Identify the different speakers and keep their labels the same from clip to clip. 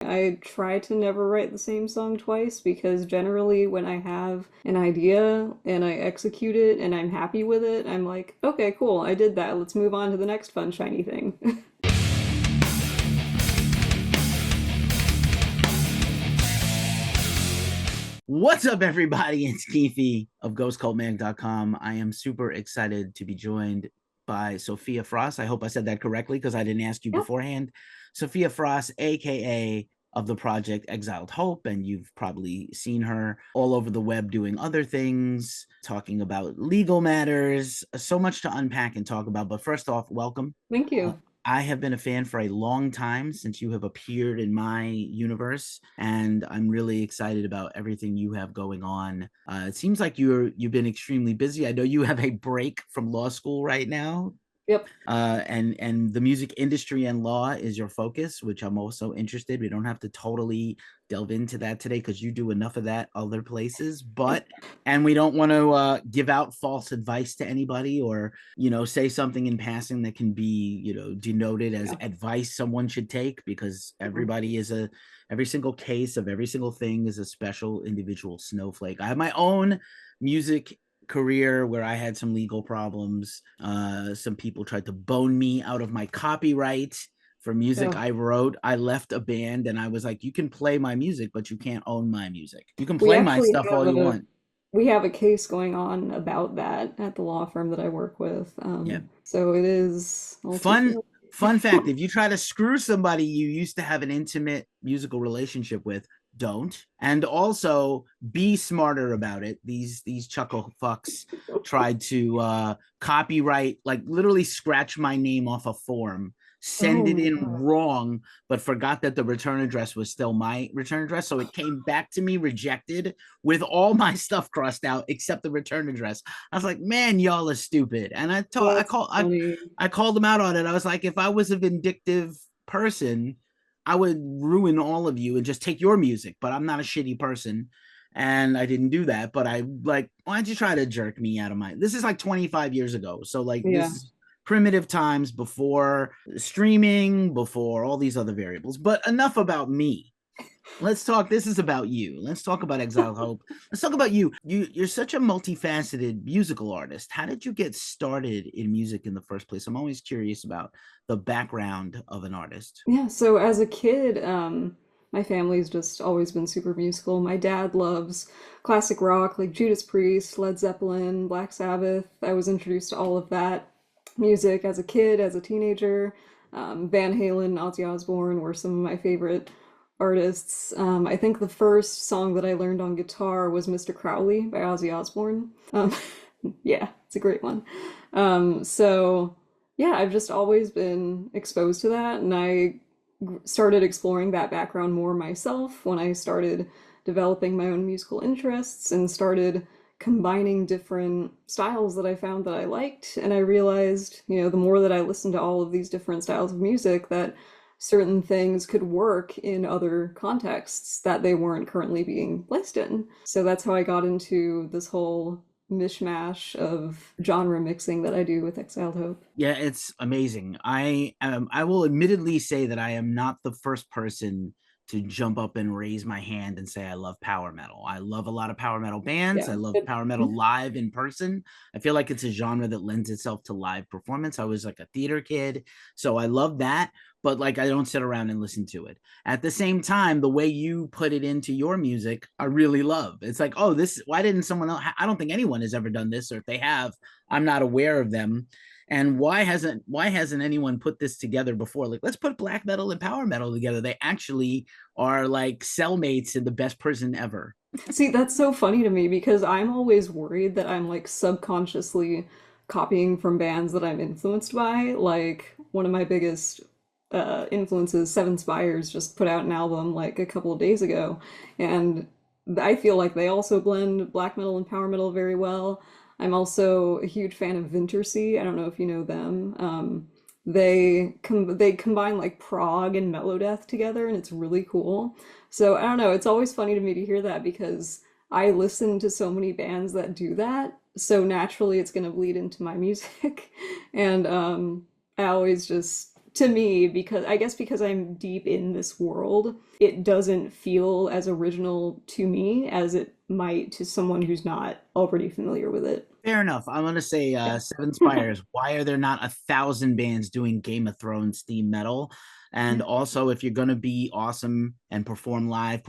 Speaker 1: I try to never write the same song twice because generally when I have an idea and I execute it and I'm happy with it, I'm like, okay, cool, I did that. Let's move on to the next fun, shiny thing.
Speaker 2: What's up, everybody? It's Keefy of GhostCultMag.com. I am super excited to be joined by Sofia Fraz. I hope I said that correctly because I didn't ask you
Speaker 1: Yeah.
Speaker 2: beforehand. Sofia Fraz, aka of the project Exiled Hope, and you've probably seen her all over the web doing other things, talking about legal matters. So much to unpack and talk about. But first off, welcome.
Speaker 1: Thank
Speaker 2: Uh,
Speaker 1: you.
Speaker 2: I have been a fan for a long time since you have appeared in my universe, and I'm really excited about everything you have going on. It seems like you've been extremely busy. I know you have a break from law school right now,
Speaker 1: Yep.
Speaker 2: and the music industry and law is your focus, which I'm also interested. We don't have to totally delve into that today because you do enough of that other places, and we don't want to give out false advice to anybody or say something in passing that can be denoted as
Speaker 1: Yeah.
Speaker 2: advice someone should take, because
Speaker 1: Mhm.
Speaker 2: every single case of every single thing is a special individual snowflake. I have my own music career where I had some legal problems. Some people tried to bone me out of my copyright for music
Speaker 1: So
Speaker 2: I wrote. I left a band and I was like, you can play my music, but you can't own my music. You can
Speaker 1: we
Speaker 2: play my
Speaker 1: actually
Speaker 2: stuff all
Speaker 1: have
Speaker 2: you
Speaker 1: a
Speaker 2: want.
Speaker 1: we have a case going on about that at the law firm that I work with.
Speaker 2: Yeah.
Speaker 1: So it is all too
Speaker 2: Fun
Speaker 1: familiar.
Speaker 2: fun fact, if you try to screw somebody you used to have an intimate musical relationship with, don't. And also be smarter about it. These chuckle fucks tried to copyright, like literally scratch my name off a form,
Speaker 1: Oh
Speaker 2: send it
Speaker 1: my
Speaker 2: in
Speaker 1: God.
Speaker 2: wrong, but forgot that the return address was still my return address. So it came back to me rejected with all my stuff crossed out except the return address. I was like, man, y'all are stupid. And
Speaker 1: That's funny.
Speaker 2: I called them out on it. I was like, if I was a vindictive person, I would ruin all of you and just take your music, but I'm not a shitty person. And I didn't do that, but I like, why'd you try to jerk me out of my, this is like 25 years ago. So like this
Speaker 1: Yeah.
Speaker 2: is primitive times before streaming, before all these other variables, but enough about me. Let's talk. This is about you. Let's talk about Exile Hope. Let's talk about you. You're such a multifaceted musical artist. How did you get started in music in the first place? I'm always curious about the background of an artist.
Speaker 1: Yeah, so as a kid, my family's just always been super musical. My dad loves classic rock like Judas Priest, Led Zeppelin, Black Sabbath. I was introduced to all of that music as a kid, as a teenager. Van Halen, Ozzy Osbourne were some of my favorite artists. I think the first song that I learned on guitar was Mr. Crowley by Ozzy Osbourne. Yeah, it's a great one. So yeah, I've just always been exposed to that, and I started exploring that background more myself when I started developing my own musical interests and started combining different styles that I found that I liked. And I realized, the more that I listened to all of these different styles of music, that certain things could work in other contexts that they weren't currently being placed in. So that's how I got into this whole mishmash of genre mixing that I do with Exiled Hope.
Speaker 2: Yeah, it's amazing. I will admittedly say that I am not the first person to jump up and raise my hand and say I love power metal. I love a lot of power metal bands.
Speaker 1: Yeah.
Speaker 2: I love power metal live in person. I feel like it's a genre that lends itself to live performance. I was like a theater kid, so I love that, but like I don't sit around and listen to it. At the same time, the way you put it into your music, I really love. It's like, oh, this, why didn't someone else? I don't think anyone has ever done this, or if they have, I'm not aware of them. And why hasn't anyone put this together before? Like, let's put black metal and power metal together. They actually are like cellmates and the best person ever.
Speaker 1: See, that's so funny to me because I'm always worried that I'm like subconsciously copying from bands that I'm influenced by. Like one of my biggest influences, Seven Spires, just put out an album like a couple of days ago, and I feel like they also blend black metal and power metal very well. I'm also a huge fan of Vintersea. I don't know if you know them. They combine like prog and melodeath together, and it's really cool. So I don't know, it's always funny to me to hear that because I listen to so many bands that do that, so naturally it's going to bleed into my music. And I always just to me, because I guess because I'm deep in this world, it doesn't feel as original to me as it might to someone who's not already familiar with it.
Speaker 2: Fair enough. I'm gonna say
Speaker 1: Yeah.
Speaker 2: Seven Spires. Why are there not 1,000 bands doing Game of Thrones theme metal? And
Speaker 1: Yeah.
Speaker 2: also, if you're gonna be awesome and perform live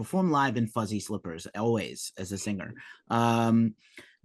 Speaker 2: in fuzzy slippers always as a singer. Um,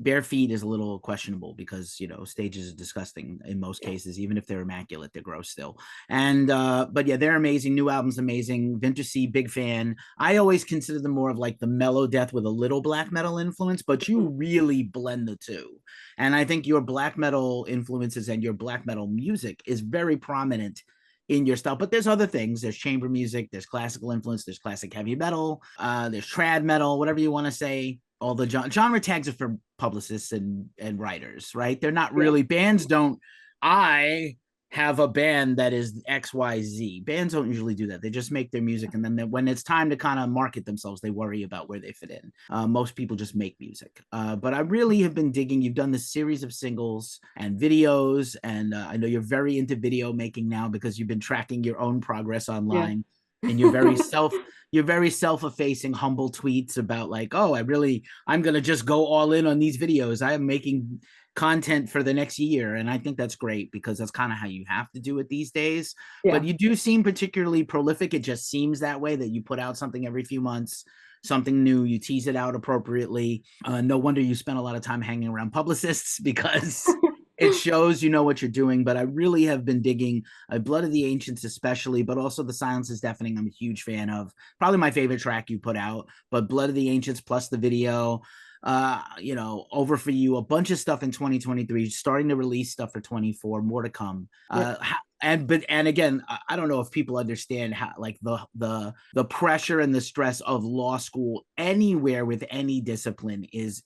Speaker 2: Bare feet is a little questionable because stages are disgusting in most cases. Even if they're immaculate, they're gross still. And but yeah, they're amazing. New album's amazing. Vintage C, big fan. I always consider them more of like the mellow death with a little black metal influence, but you really blend the two. And I think your black metal influences and your black metal music is very prominent in your style. But there's other things. There's chamber music, there's classical influence, there's classic heavy metal, there's trad metal, whatever you want to say. All the genre tags are for publicists and writers, right? They're not
Speaker 1: Yeah.
Speaker 2: really bands. Don't I have a band that is XYZ. Bands don't usually do that. They just make their music. And then when it's time to kind of market themselves, they worry about where they fit in. Most people just make music. But I really have been digging. You've done this series of singles and videos. And I know you're very into video making now because you've been tracking your own progress
Speaker 1: Yeah.
Speaker 2: online. And you're very self-effacing, humble tweets about like, oh, I'm gonna just go all in on these videos. I am making content for the next year. And I think that's great because that's kind of how you have to do it these days. But
Speaker 1: Yeah.
Speaker 2: you do seem particularly prolific. It just seems that way that you put out something every few months, something new, you tease it out appropriately. No wonder you spend a lot of time hanging around publicists because it shows you know what you're doing. But I really have been digging Blood of the Ancients, especially, but also The Silence is Deafening. I'm a huge fan of. Probably my favorite track you put out, but Blood of the Ancients plus the video, Over for You, a bunch of stuff in 2023, starting to release stuff for 24, more to come.
Speaker 1: Yeah.
Speaker 2: And again, I don't know if people understand how like the pressure and the stress of law school anywhere with any discipline is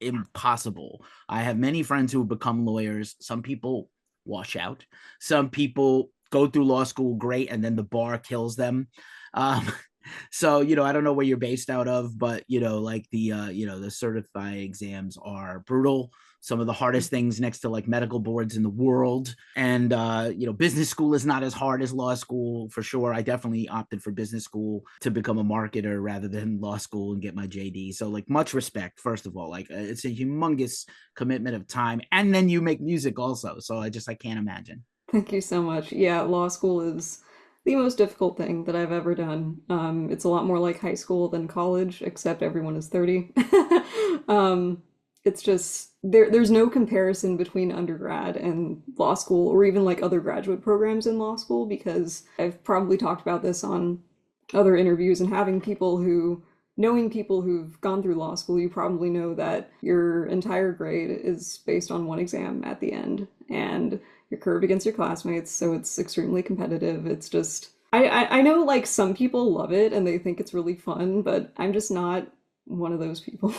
Speaker 2: impossible. I have many friends who have become lawyers. Some people wash out. Some people go through law school great, and then the bar kills them. Um, so I don't know where you're based out of, but like the certified exams are brutal, some of the hardest things next to like medical boards in the world. And business school is not as hard as law school for sure. I definitely opted for business school to become a marketer rather than law school and get my JD. So like much respect, first of all. Like it's a humongous commitment of time, and then you make music also, so I can't imagine.
Speaker 1: Thank you so much. Yeah, law school is the most difficult thing that I've ever done. It's a lot more like high school than college, except everyone is 30. um, it's just there's no comparison between undergrad and law school or even like other graduate programs in law school because I've probably talked about this on other interviews and having people who knowing people who've gone through law school, you probably know that your entire grade is based on one exam at the end and you're curved against your classmates, so it's extremely competitive. It's just I know like some people love it and they think it's really fun, but I'm just not one of those people.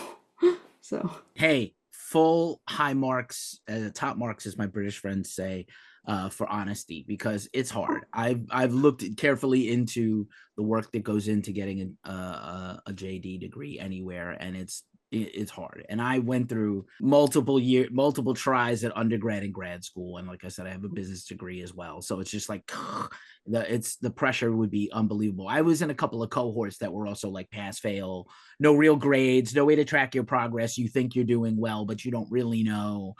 Speaker 1: So
Speaker 2: Hey, full high marks, top marks, as my British friends say, for honesty, because it's hard. I've looked carefully into the work that goes into getting a JD degree anywhere, and it's hard. And I went through multiple tries at undergrad and grad school, and like I said, I have a business degree as well. So it's just like the pressure would be unbelievable. I was in a couple of cohorts that were also like pass fail, no real grades, no way to track your progress. You think you're doing well, but you don't really know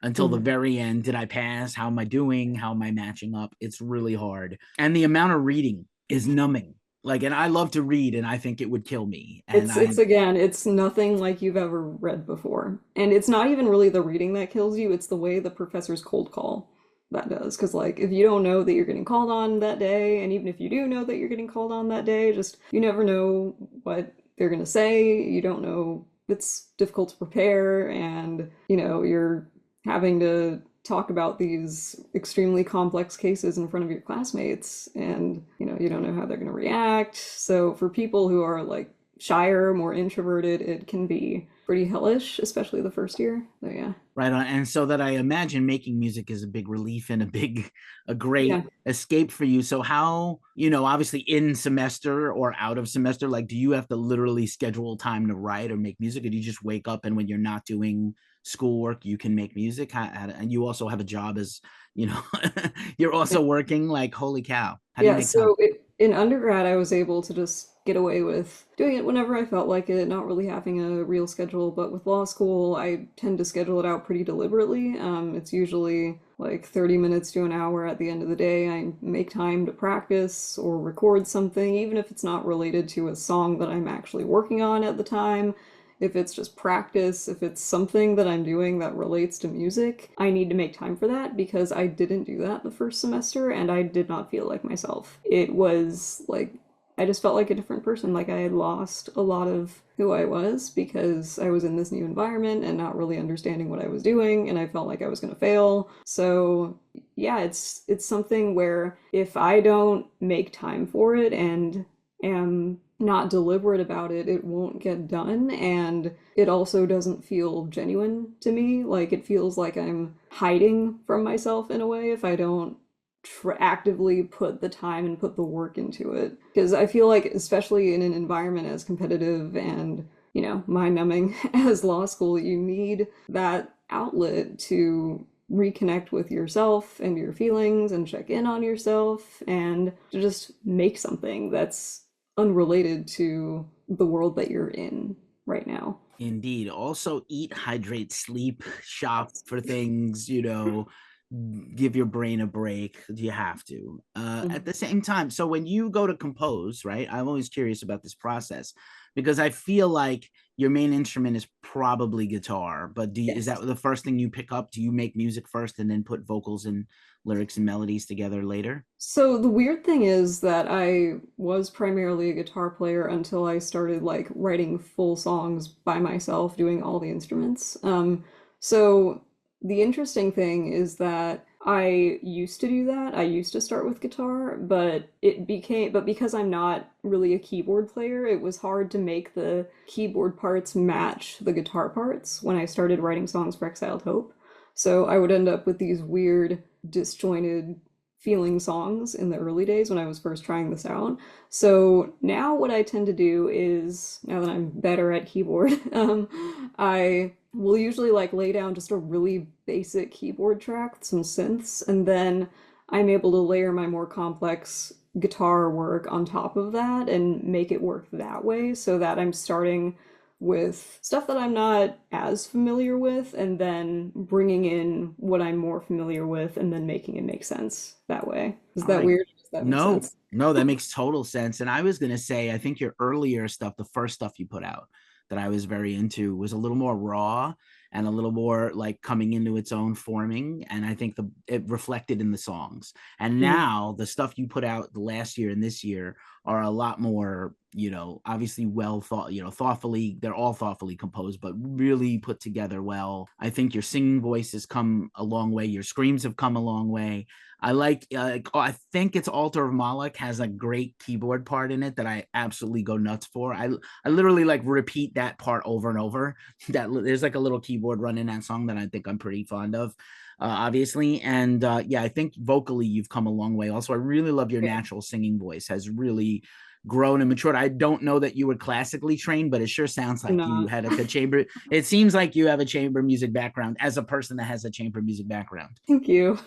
Speaker 2: until the
Speaker 1: mhm.
Speaker 2: very end. Did I pass? How am I doing? How am I matching up? It's really hard. And the amount of reading is numbing. Like, and I love to read, and I think it would kill me. And
Speaker 1: It's again, it's nothing like you've ever read before. And it's not even really the reading that kills you, it's the way the professors cold call that does. Because like if you don't know that you're getting called on that day, and even if you do know that you're getting called on that day, just you never know what they're gonna say. You don't know. It's difficult to prepare, and you're having to talk about these extremely complex cases in front of your classmates and you don't know how they're going to react. So for people who are like shyer, more introverted, it can be pretty hellish, especially the first year. So yeah.
Speaker 2: Right on. And so that I imagine making music is a big relief and a great
Speaker 1: Yeah.
Speaker 2: escape for you. So how, obviously in semester or out of semester, like, do you have to literally schedule time to write or make music, or do you just wake up and when you're not doing schoolwork, you can make music? And you also have a job as, you know, you're
Speaker 1: Yeah.
Speaker 2: also working. Like, holy cow, how do you
Speaker 1: Yeah,
Speaker 2: make time?
Speaker 1: so in undergrad, I was able to just get away with doing it whenever I felt like it, not really having a real schedule. But with law school, I tend to schedule it out pretty deliberately. It's usually like 30 minutes to an hour at the end of the day. I make time to practice or record something, even if it's not related to a song that I'm actually working on at the time. If it's just practice, if it's something that I'm doing that relates to music, I need to make time for that because I didn't do that the first semester and I did not feel like myself. It was like I just felt like a different person. Like I had lost a lot of who I was because I was in this new environment and not really understanding what I was doing, and I felt like I was going to fail. So, yeah, it's something where if I don't make time for it and am not deliberate about it, it won't get done. And it also doesn't feel genuine to me. Like it feels like I'm hiding from myself in a way if I don't actively put the time and put the work into it. Because I feel like, especially in an environment as competitive and, mind numbing as law school, you need that outlet to reconnect with yourself and your feelings and check in on yourself and to just make something that's unrelated to the world that you're in right now.
Speaker 2: Indeed. Also, eat, hydrate, sleep, shop for things, give your brain a break. You have to. At the same time, so when you go to compose, right? I'm always curious about this process because I feel like your main instrument is probably guitar, but is
Speaker 1: Yes.
Speaker 2: that the first thing you pick up? Do you make music first and then put vocals and lyrics and melodies together later?
Speaker 1: So the weird thing is that I was primarily a guitar player until I started like writing full songs by myself, doing all the instruments. So the interesting thing is that I used to do that. I used to start with guitar, but because I'm not really a keyboard player, it was hard to make the keyboard parts match the guitar parts when I started writing songs for Exiled Hope. So I would end up with these weird, disjointed feeling songs in the early days when I was first trying this out. So now what I tend to do is, now that I'm better at keyboard, I will usually like lay down just a really basic keyboard track with some synths, and then I'm able to layer my more complex guitar work on top of that and make it work that way so that I'm starting with stuff that I'm not as familiar with, and then bringing in what I'm more familiar with, and then making it make sense that way. Is
Speaker 2: All
Speaker 1: that
Speaker 2: right.
Speaker 1: weird? Does that make
Speaker 2: No,
Speaker 1: sense?
Speaker 2: no, that makes total sense. And I was going to say, I think your earlier stuff, the first stuff you put out that I was very into was a little more raw and a little more like coming into its own forming. And I think it reflected in the songs. And
Speaker 1: Mhm.
Speaker 2: now the stuff you put out the last year and this year are a lot more, obviously well thought, thoughtfully, they're all thoughtfully composed, but really put together well. I think your singing voice has come a long way. Your screams have come a long way. I like. I think it's Altar of Moloch has a great keyboard part in it that I absolutely go nuts for. I literally like repeat that part over and over. That there's like a little keyboard run in that song that I think I'm pretty fond of, obviously. And yeah, I think vocally you've come a long way. Also, I really love your
Speaker 1: Yeah.
Speaker 2: natural singing voice. Has really grown and matured. I don't know that you were classically trained, but it sure sounds
Speaker 1: I'm
Speaker 2: like you
Speaker 1: not.
Speaker 2: had a chamber. It seems like you have a chamber music background as a person that has a chamber music background.
Speaker 1: Thank you.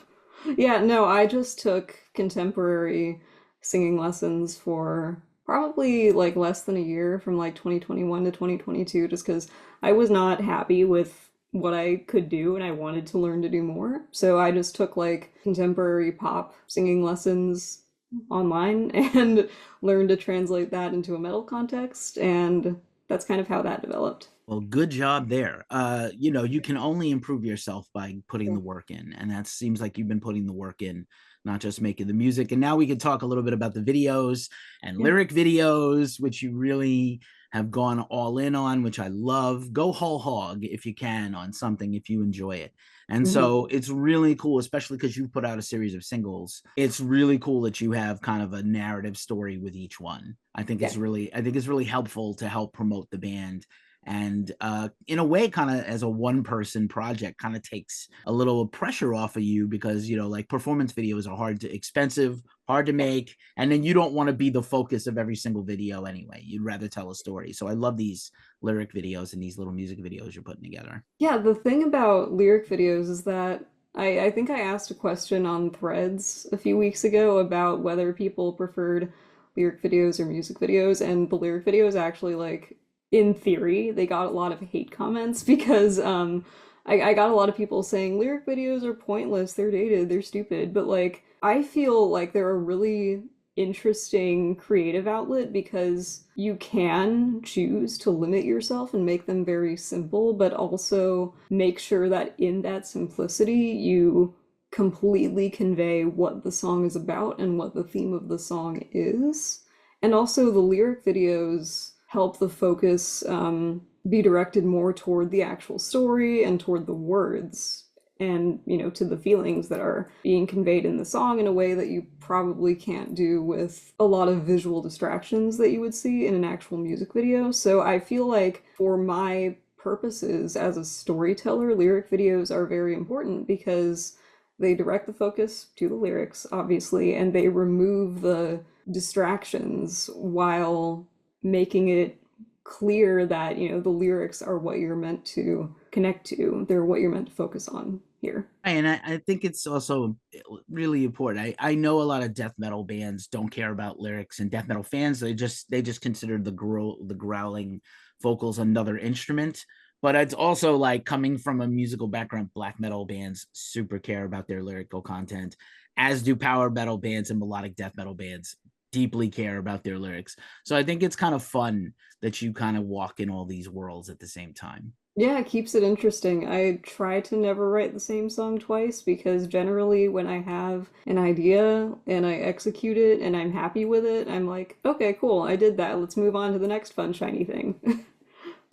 Speaker 1: Yeah, no, I just took contemporary singing lessons for probably like less than a year from like 2021 to 2022 just because I was not happy with what I could do and I wanted to learn to do more. So I just took like contemporary pop singing lessons online and learned to translate that into a metal context, and that's kind of how that developed.
Speaker 2: Well, good job there. You can only improve yourself by putting the work in, and that seems like you've been putting the work in, not just making the music. And now we can talk a little bit about the videos and
Speaker 1: Yeah.
Speaker 2: lyric videos, which you really have gone all in on, which I love. Go whole hog if you can on something if you enjoy it. And
Speaker 1: Hmm.
Speaker 2: so it's really cool, especially because you put out a series of singles. It's really cool that you have kind of a narrative story with each one.
Speaker 1: Yeah.
Speaker 2: I think it's really helpful to help promote the band. And in a way, kind of as a one-person project, kind of takes a little pressure off of you because, you know, like performance videos are expensive, hard to make, and then you don't want to be the focus of every single video anyway. You'd rather tell a story. So I love these lyric videos and these little music videos you're putting together.
Speaker 1: Yeah, the thing about lyric videos is that I think I asked a question on Threads a few weeks ago about whether people preferred lyric videos or music videos, and the lyric videos actually, like, in theory, they got a lot of hate comments because I got a lot of people saying lyric videos are pointless, they're dated, they're stupid, but like I feel like they're a really interesting creative outlet because you can choose to limit yourself and make them very simple, but also make sure that in that simplicity you completely convey what the song is about and what the theme of the song is. And also, the lyric videos help the focus be directed more toward the actual story and toward the words and, you know, to the feelings that are being conveyed in the song in a way that you probably can't do with a lot of visual distractions that you would see in an actual music video. So I feel like for my purposes as a storyteller, lyric videos are very important because they direct the focus to the lyrics, obviously, and they remove the distractions while making it clear that, you know, the lyrics are what you're meant to connect to. They're what you're meant to focus on here.
Speaker 2: And I think it's also really important. I know a lot of death metal bands don't care about lyrics, and death metal fans they just consider the growling vocals another instrument. But it's also like coming from a musical background, black metal bands super care about their lyrical content, as do power metal bands and melodic death metal bands deeply care about their lyrics. So I think it's kind of fun that you kind of walk in all these worlds at the same time.
Speaker 1: Yeah, it keeps it interesting. I try to never write the same song twice because generally when I have an idea and I execute it and I'm happy with it, I'm like, okay, cool, I did that. Let's move on to the next fun shiny thing.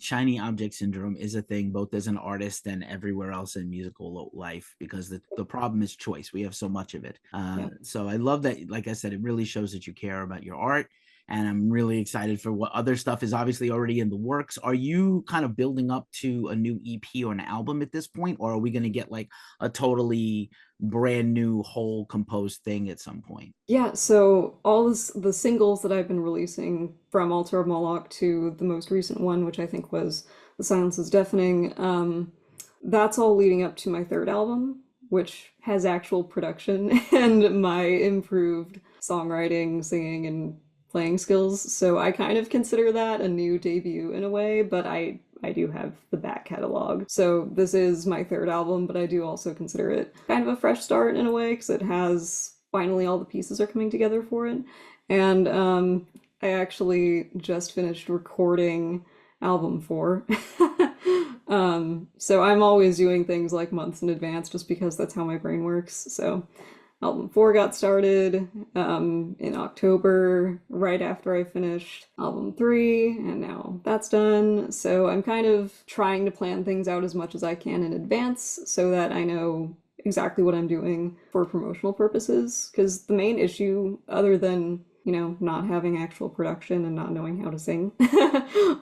Speaker 2: Shiny object syndrome is a thing both as an artist and everywhere else in musical life because the problem is choice. We have so much of it.
Speaker 1: Yeah.
Speaker 2: So I love that, like I said, it really shows that you care about your art. And I'm really excited for what other stuff is obviously already in the works. Are you kind of building up to a new EP or an album at this point? Or are we going to get like a totally brand new whole composed thing at some point?
Speaker 1: Yeah, so all the singles that I've been releasing from Altar of Moloch to the most recent one, which I think was The Silence is Deafening, that's all leading up to my third album, which has actual production and my improved songwriting, singing, and playing skills. So I kind of consider that a new debut in a way, but I do have the back catalog. So this is my third album, but I do also consider it kind of a fresh start in a way because it has finally all the pieces are coming together for it. And I actually just finished recording album four. So I'm always doing things like months in advance just because that's how my brain works. So album four got started in October, right after I finished album three, and now that's done. So I'm kind of trying to plan things out as much as I can in advance so that I know exactly what I'm doing for promotional purposes. Because the main issue, other than, you know, not having actual production and not knowing how to sing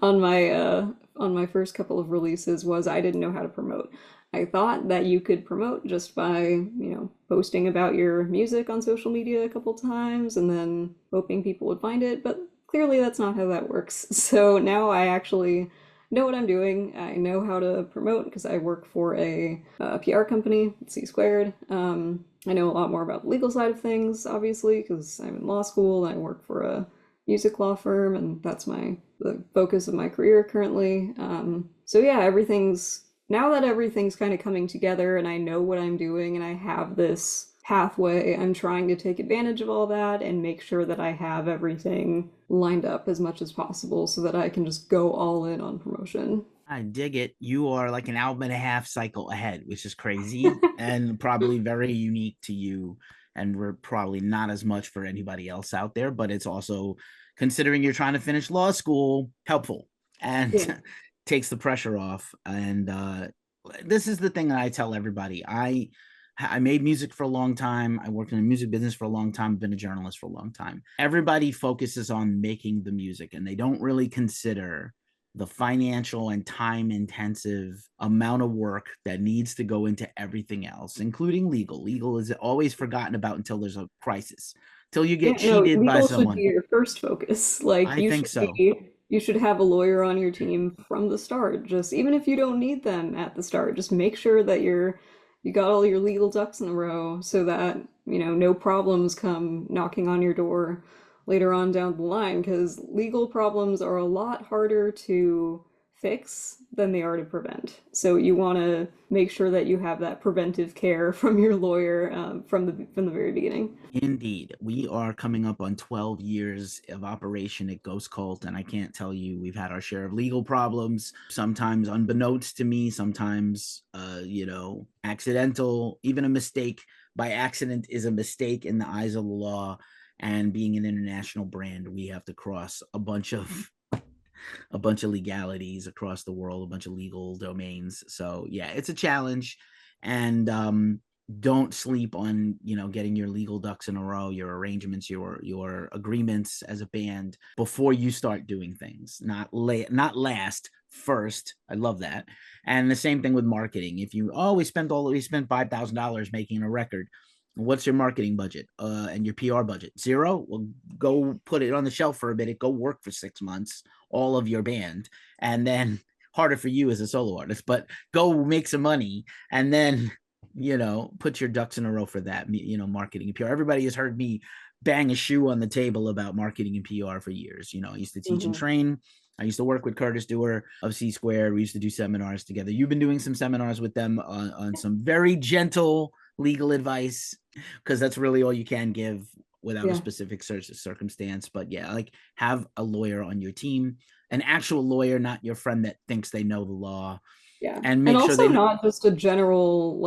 Speaker 1: on my first couple of releases, was I didn't know how to promote. I thought that you could promote just by, you know, posting about your music on social media a couple times and then hoping people would find it, but clearly that's not how that works. So now I actually know what I'm doing. I know how to promote because I work for a PR company, C Squared. I know a lot more about the legal side of things, obviously, because I'm in law school and I work for a music law firm, and that's the focus of my career currently. So yeah, everything's kind of coming together and I know what I'm doing and I have this pathway. I'm trying to take advantage of all that and make sure that I have everything lined up as much as possible so that I can just go all in on promotion.
Speaker 2: I dig it. You are like an album and a half cycle ahead, which is crazy and probably very unique to you. And we're probably not as much for anybody else out there, but it's also considering you're trying to finish law school, helpful.
Speaker 1: Yeah.
Speaker 2: and takes the pressure off. And this is the thing that I tell everybody. I made music for a long time. I worked in the music business for a long time. Been a journalist for a long time. Everybody focuses on making the music, and they don't really consider the financial and time intensive amount of work that needs to go into everything else, including legal. Legal is always forgotten about until there's a crisis, till you get
Speaker 1: Yeah, no,
Speaker 2: cheated by
Speaker 1: legal should be
Speaker 2: someone.
Speaker 1: your first focus. Like
Speaker 2: I think so.
Speaker 1: you should have a lawyer on your team from the start. Just even if you don't need them at the start, just make sure that you got all your legal ducks in a row so that, no problems come knocking on your door later on down the line, because legal problems are a lot harder to fix than they are to prevent. So you want to make sure that you have that preventive care from your lawyer from the very beginning.
Speaker 2: Indeed. We are coming up on 12 years of operation at Ghost Cult, and I can't tell you, we've had our share of legal problems, sometimes unbeknownst to me, sometimes, accidental. Even a mistake by accident is a mistake in the eyes of the law. And being an international brand, we have to cross a bunch of legalities across the world, a bunch of legal domains. So yeah, it's a challenge. And don't sleep on getting your legal ducks in a row, your arrangements, your agreements as a band before you start doing things. Not last, first. I love that. And the same thing with marketing. If you we spent $5,000 making a record, what's your marketing budget and your PR budget? Zero? Well, go put it on the shelf for a minute, go work for 6 months, all of your band, and then harder for you as a solo artist, but go make some money, and then put your ducks in a row for that. Marketing and PR. Everybody has heard me bang a shoe on the table about marketing and PR for years. I used to teach and
Speaker 1: Mhm.
Speaker 2: train. I used to work with Curtis Dewar of C Squared. We used to do seminars together. You've been doing some seminars with them on some very gentle legal advice, because that's really all you can give without a
Speaker 1: Yeah.
Speaker 2: specific circumstance. But yeah, like, have a lawyer on your team, an actual lawyer, not your friend that thinks they know the law,
Speaker 1: Yeah.
Speaker 2: and
Speaker 1: And
Speaker 2: make sure
Speaker 1: also
Speaker 2: they know.
Speaker 1: not just a general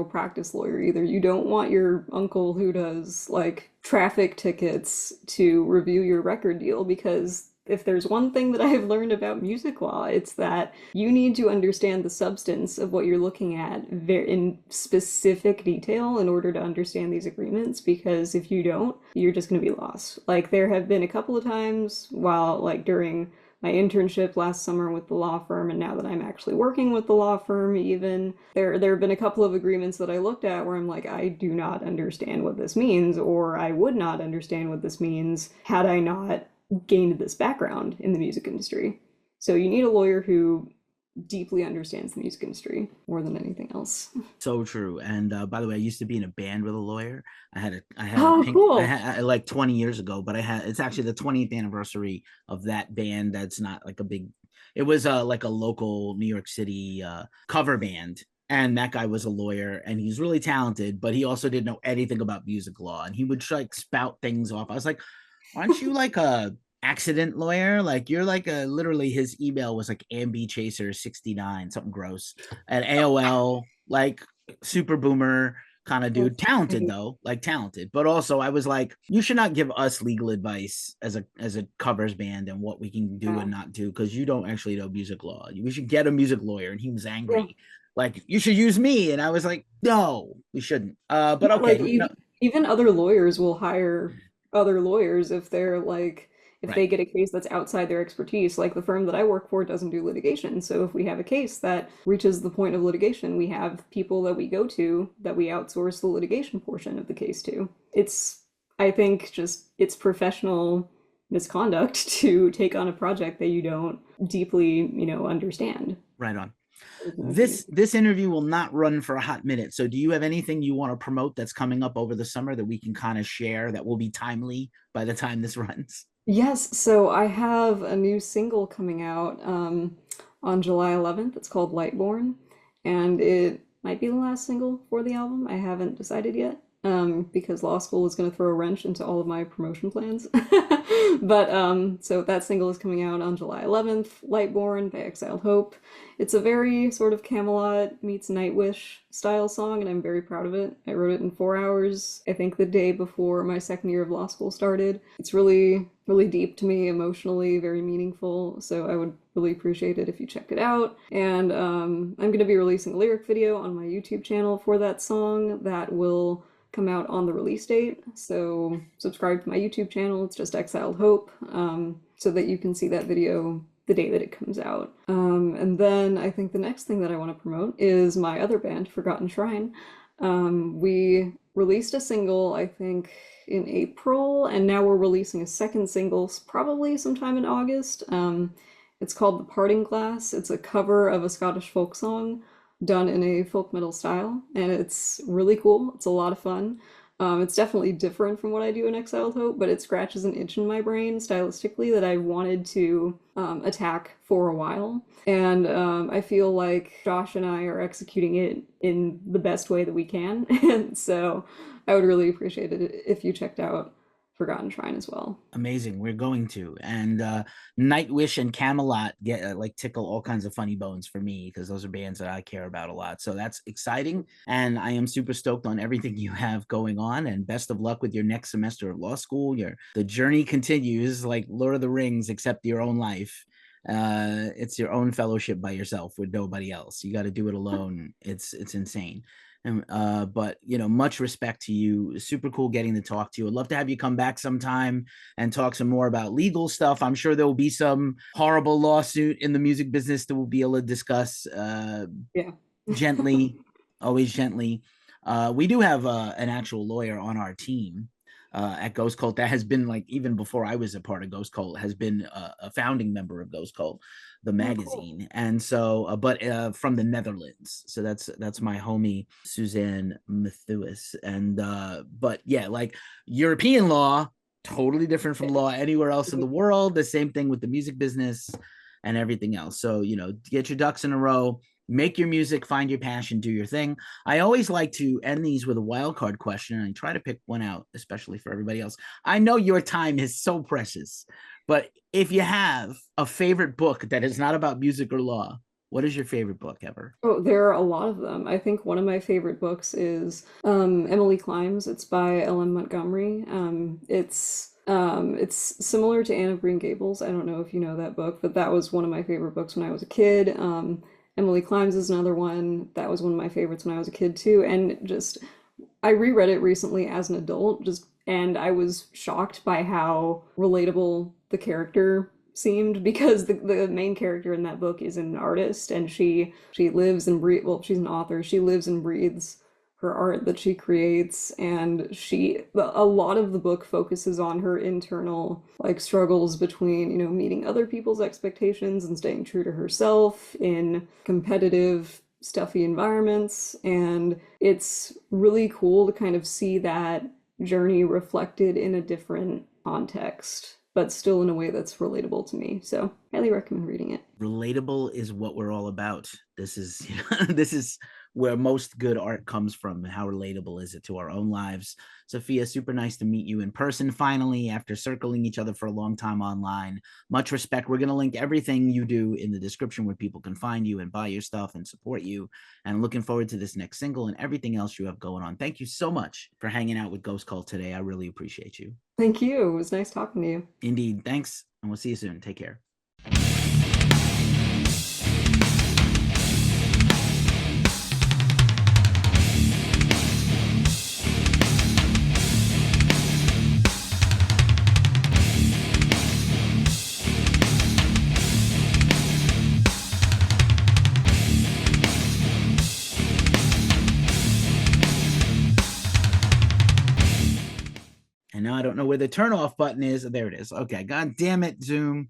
Speaker 1: practice lawyer either. You don't want your uncle who does like traffic tickets to review your record deal, because if there's one thing that I have learned about music law, it's that you need to understand the substance of what you're looking at in specific detail in order to understand these agreements, because if you don't, you're just going to be lost. Like there have been a couple of times while like during my internship last summer with the law firm, and now that I'm actually working with the law firm, even there have been a couple of agreements that I looked at where I'm like, I do not understand what this means, or I would not understand what this means had I not gained this background in the music industry. So you need a lawyer who deeply understands the music industry more than anything else.
Speaker 2: So true. And by the way, I used to be in a band with a lawyer. I had a
Speaker 1: Oh,
Speaker 2: pink.
Speaker 1: cool.
Speaker 2: Like 20 years ago, but it's actually the 20th anniversary of that band. That's not like a big. It was like a local New York City cover band, and that guy was a lawyer, and he's really talented, but he also didn't know anything about music law, and he would like spout things off. I was like, aren't you like a accident lawyer? Like, you're like a literally, his email was like Ambi Chaser 69, something gross, at AOL, like super boomer kind of dude.
Speaker 1: That's
Speaker 2: Talented
Speaker 1: great.
Speaker 2: though, like talented. But also I was like, you should not give us legal advice as a covers band and what we can do
Speaker 1: Yeah.
Speaker 2: and not do, because you don't actually know music law. We should get a music lawyer. And he was
Speaker 1: Yeah.
Speaker 2: angry. Like, you should use me. And I was like, no, we shouldn't. But
Speaker 1: Yeah,
Speaker 2: okay,
Speaker 1: like
Speaker 2: no,
Speaker 1: even other lawyers will hire other lawyers if they're like if they
Speaker 2: right.
Speaker 1: get a case that's outside their expertise. Like the firm that I work for doesn't do litigation. So if we have a case that reaches the point of litigation, we have people that we go to that we outsource the litigation portion of the case to. I think just it's professional misconduct to take on a project that you don't deeply, understand.
Speaker 2: Right on. This interview will not run for a hot minute. So do you have anything you want to promote that's coming up over the summer that we can kind of share that will be timely by the time this runs?
Speaker 1: Yes, so I have a new single coming out on July 11th. It's called Lightborn, and it might be the last single for the album. I haven't decided yet. because law school is going to throw a wrench into all of my promotion plans. But so that single is coming out on July 11th, Lightborn by Exiled Hope. It's a very sort of Camelot meets Nightwish style song, and I'm very proud of it. I wrote it in 4 hours, I think the day before my second year of law school started. It's really, really deep to me emotionally, very meaningful, so I would really appreciate it if you checked it out. And I'm going to be releasing a lyric video on my YouTube channel for that song that will come out on the release date. So subscribe to my YouTube channel. It's just Exiled Hope, so that you can see that video the day that it comes out. And then I think the next thing that I want to promote is my other band, Forgotten Shrine. We released a single, I think, in April, and now we're releasing a second single probably sometime in August. It's called The Parting Glass. It's a cover of a Scottish folk song done in a folk metal style, and it's really cool. It's a lot of fun. It's definitely different from what I do in Exiled Hope, but it scratches an itch in my brain stylistically that I wanted to attack for a while. And I feel like Josh and I are executing it in the best way that we can. And so I would really appreciate it if you checked out Forgotten Shrine as well.
Speaker 2: Amazing. We're going to. And Nightwish and Camelot get like tickle all kinds of funny bones for me because those are bands that I care about a lot. So that's exciting. And I am super stoked on everything you have going on. And best of luck with your next semester of law school. The journey continues like Lord of the Rings, except your own life. It's your own fellowship by yourself with nobody else. You got to do it alone. It's insane. And but much respect to you. Super cool getting to talk to you. I'd love to have you come back sometime and talk some more about legal stuff. I'm sure there will be some horrible lawsuit in the music business that we'll be able to discuss
Speaker 1: Yeah.
Speaker 2: gently, always gently. We do have an actual lawyer on our team at Ghost Cult that has been, like, even before I was a part of Ghost Cult, has been a founding member of Ghost Cult, the magazine.
Speaker 1: Oh, cool.
Speaker 2: And so but from the Netherlands. So that's my homie Suzanne Matthews. And but yeah, like, European law, totally different from law anywhere else in the world. The same thing with the music business and everything else. So get your ducks in a row, make your music, find your passion, do your thing. I always like to end these with a wild card question, and I try to pick one out, especially for everybody else. I know your time is so precious, but if you have a favorite book that is not about music or law, what is your favorite book ever?
Speaker 1: Oh, there are a lot of them. I think one of my favorite books is Emily Climbs. It's by L.M. Montgomery. It's similar to Anne of Green Gables. I don't know if you know that book, but that was one of my favorite books when I was a kid. Emily Climbs is another one. That was one of my favorites when I was a kid too. And just I reread it recently as an adult, and I was shocked by how relatable the character seemed, because the main character in that book is an artist, and she lives and breathes, well, she's an author. She lives and breathes her art that she creates, and a lot of the book focuses on her internal, like, struggles between meeting other people's expectations and staying true to herself in competitive, stuffy environments. And it's really cool to kind of see that journey reflected in a different context, but still in a way that's relatable to me. So highly recommend reading it.
Speaker 2: Relatable is what we're all about. This is this is where most good art comes from. How relatable is it to our own lives? Sofia, super nice to meet you in person finally after circling each other for a long time online. Much respect. We're going to link everything you do in the description where people can find you and buy your stuff and support you. And looking forward to this next single and everything else you have going on. Thank you so much for hanging out with Ghost Cult today. I really appreciate you.
Speaker 1: Thank you. It was nice talking to you.
Speaker 2: Indeed. Thanks. And we'll see you soon. Take care. And now I don't know where the turn off button is. There it is. Okay. God damn it, Zoom.